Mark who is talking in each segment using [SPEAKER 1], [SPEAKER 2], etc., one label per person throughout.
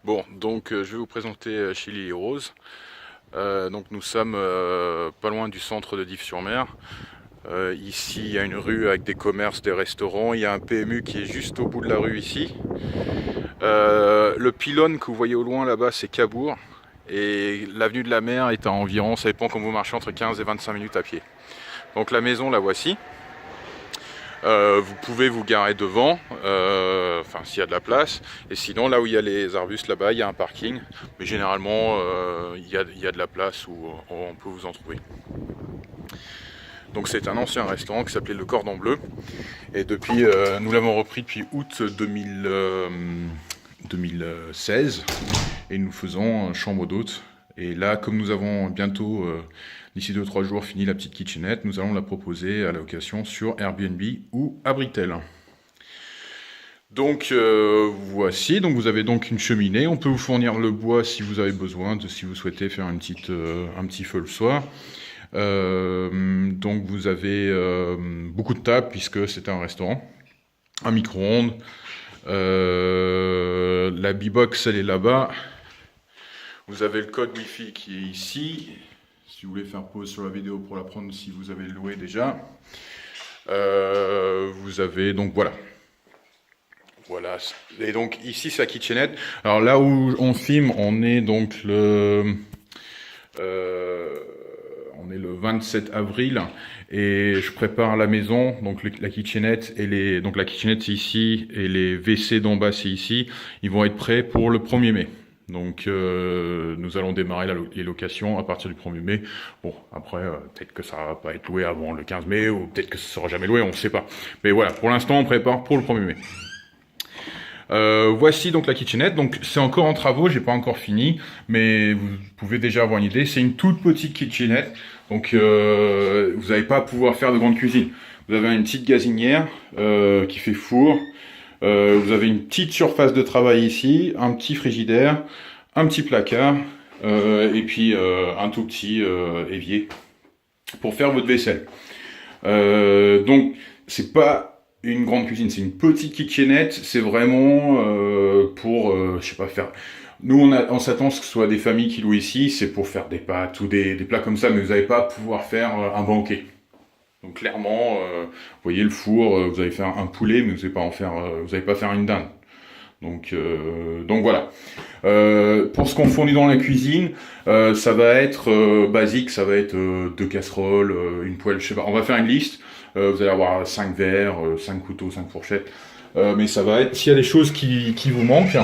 [SPEAKER 1] Bon, donc je vais vous présenter Chili et Rose. Donc nous sommes pas loin du centre de Dives-sur-Mer. Ici, il y a une rue avec des commerces, des restaurants. Il y a un PMU qui est juste au bout de la rue ici. Le pylône que vous voyez au loin là-bas, c'est Cabourg. Et l'avenue de la Mer est à environ, ça dépend quand vous marchez, entre 15 et 25 minutes à pied. Donc la maison, la voici. Vous pouvez vous garer devant, enfin s'il y a de la place, et sinon là où il y a les arbustes là-bas, il y a un parking, mais généralement il y a de la place où on peut vous en trouver. Donc c'est un ancien restaurant qui s'appelait le Cordon Bleu, et depuis nous l'avons repris depuis août 2016, et nous faisons chambre d'hôte. Et là, comme nous avons bientôt, d'ici 2-3 jours, fini la petite kitchenette, nous allons la proposer à la location sur Airbnb ou Abritel. Donc voici, donc vous avez donc une cheminée. On peut vous fournir le bois si vous avez besoin, si vous souhaitez faire un petit feu le soir. Donc vous avez beaucoup de tables puisque c'est un restaurant, un micro-ondes. La B-Box, elle est là-bas. Vous avez le code Wi-Fi qui est ici. Si vous voulez faire pause sur la vidéo pour la prendre si vous avez loué déjà. Vous avez donc voilà. Voilà. Et donc ici c'est la kitchenette. Alors là où on filme, on est donc on est le 27 avril et je prépare la maison, donc la kitchenette donc la kitchenette c'est ici et les WC d'en bas c'est ici. Ils vont être prêts pour le 1er mai. Donc nous allons démarrer les locations à partir du 1er mai. Bon, après, peut-être que ça va pas être loué avant le 15 mai, ou peut-être que ça sera jamais loué, on ne sait pas. Mais voilà, pour l'instant, on prépare pour le 1er mai. Voici donc la kitchenette. Donc c'est encore en travaux, j'ai pas encore fini, mais vous pouvez déjà avoir une idée. C'est une toute petite kitchenette, donc vous n'allez pas pouvoir faire de grande cuisine. Vous avez une petite gazinière qui fait four. Vous avez une petite surface de travail ici, un petit frigidaire, un petit placard et puis un tout petit évier pour faire votre vaisselle. Donc c'est pas une grande cuisine, c'est une petite kitchenette. C'est vraiment pour, je sais pas, faire. Nous on s'attend à ce que ce soit des familles qui louent ici, c'est pour faire des pâtes ou des plats comme ça, mais vous n'allez pas pouvoir faire un banquet. Donc clairement, vous voyez le four, vous allez faire un poulet, mais vous n'allez pas en faire, vous n'allez pas faire une dinde. Donc voilà. Pour ce qu'on fournit dans la cuisine, ça va être basique, ça va être deux casseroles, une poêle, je sais pas. On va faire une liste. Vous allez avoir 5 verres, 5 couteaux, 5 fourchettes. Mais ça va être, s'il y a des choses qui vous manquent,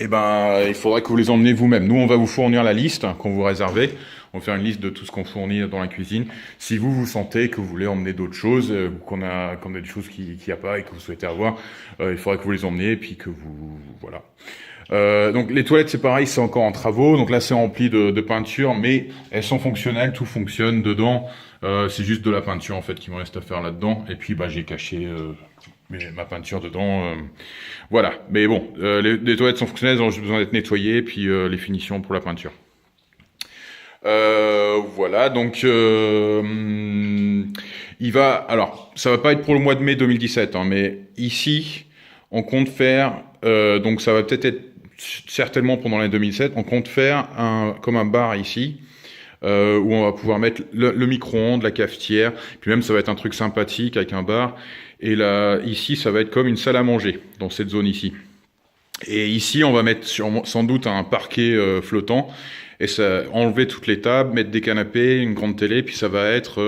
[SPEAKER 1] eh ben, il faudrait que vous les emmeniez vous-même. Nous, on va vous fournir la liste qu'on vous réservez. On va faire une liste de tout ce qu'on fournit dans la cuisine. Si vous vous sentez que vous voulez emmener d'autres choses, ou qu'on a des choses qu'il n'y a pas et que vous souhaitez avoir, il faudrait que vous les emmeniez et puis que vous voilà. Donc les toilettes c'est pareil, c'est encore en travaux. Donc là c'est rempli de peinture, mais elles sont fonctionnelles, tout fonctionne dedans. C'est juste de la peinture en fait qui me reste à faire là-dedans. Et puis bah j'ai caché ma peinture dedans. Voilà. Mais bon, les toilettes sont fonctionnelles, elles ont juste besoin d'être nettoyées, puis les finitions pour la peinture. Voilà, donc il va. Alors, ça va pas être pour le mois de mai 2017, hein, mais ici, on compte faire. Donc, ça va peut-être être certainement pendant l'année 2007. On compte faire comme un bar ici. Où on va pouvoir mettre le micro-ondes, la cafetière, puis même ça va être un truc sympathique avec un bar. Et là, ici, ça va être comme une salle à manger dans cette zone ici. Et ici, on va mettre sans doute un parquet flottant et ça, enlever toutes les tables, mettre des canapés, une grande télé, puis ça va être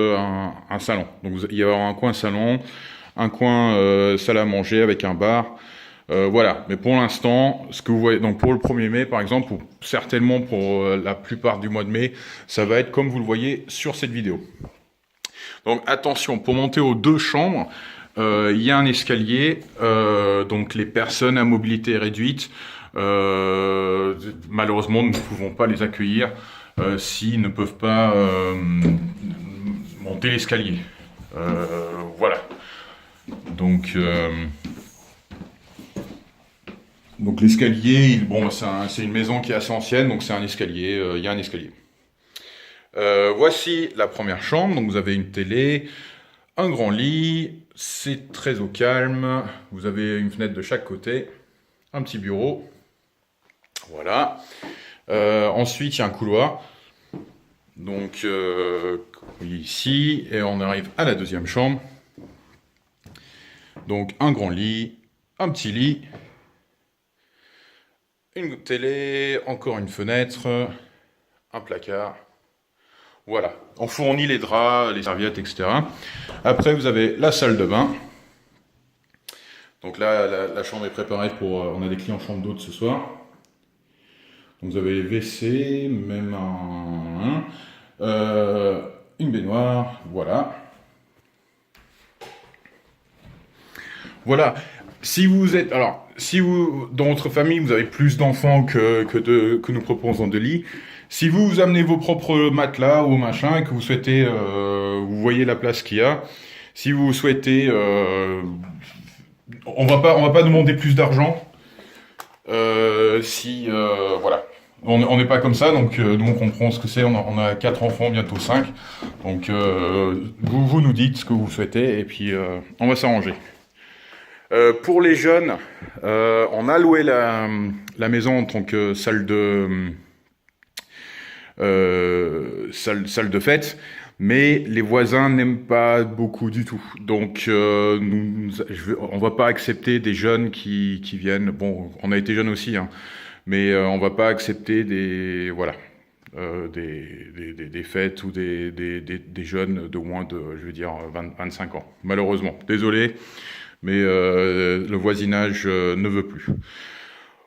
[SPEAKER 1] un salon. Donc il y aura un coin salon, un coin salle à manger avec un bar. Voilà, mais pour l'instant, ce que vous voyez, donc pour le 1er mai par exemple, ou certainement pour la plupart du mois de mai, ça va être comme vous le voyez sur cette vidéo. Donc attention, pour monter aux 2 chambres, il y a un escalier, donc les personnes à mobilité réduite, malheureusement nous ne pouvons pas les accueillir s'ils ne peuvent pas monter l'escalier. Voilà. Donc l'escalier, bon, c'est une maison qui est assez ancienne, donc c'est un escalier, il y a un escalier. Voici la première chambre, donc vous avez une télé, un grand lit, c'est très au calme, vous avez une fenêtre de chaque côté, un petit bureau. Voilà. Ensuite, il y a un couloir. Donc, ici, et on arrive à la deuxième chambre. Donc, un grand lit, un petit lit, une télé, encore une fenêtre, un placard. Voilà, on fournit les draps, les serviettes, etc. Après, vous avez la salle de bain. Donc là, la chambre est préparée pour... on a des clients en chambre d'hôte ce soir. Donc vous avez les WC, même une baignoire, voilà. Voilà. Si vous êtes... Alors, si vous, dans votre famille, vous avez plus d'enfants que nous proposons de lits, si vous amenez vos propres matelas ou machin et que vous souhaitez... vous voyez la place qu'il y a, si vous souhaitez... on va pas demander plus d'argent. Voilà. On n'est pas comme ça, donc nous on comprend ce que c'est. On a 4 enfants, bientôt 5. Donc vous nous dites ce que vous souhaitez et puis on va s'arranger. Pour les jeunes, on a loué la maison en tant que salle de fête, mais les voisins n'aiment pas beaucoup du tout. Donc on va pas accepter des jeunes qui viennent. Bon, on a été jeunes aussi, hein, mais on va pas accepter des fêtes ou des jeunes de moins de, je veux dire, 25 ans. Malheureusement, désolé, mais le voisinage ne veut plus.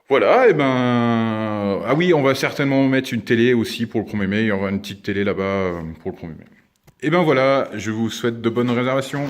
[SPEAKER 1] Voilà, et ben... Ah oui, on va certainement mettre une télé aussi pour le 1er mai. Il y aura une petite télé là-bas pour le 1er mai. Et ben voilà, je vous souhaite de bonnes réservations.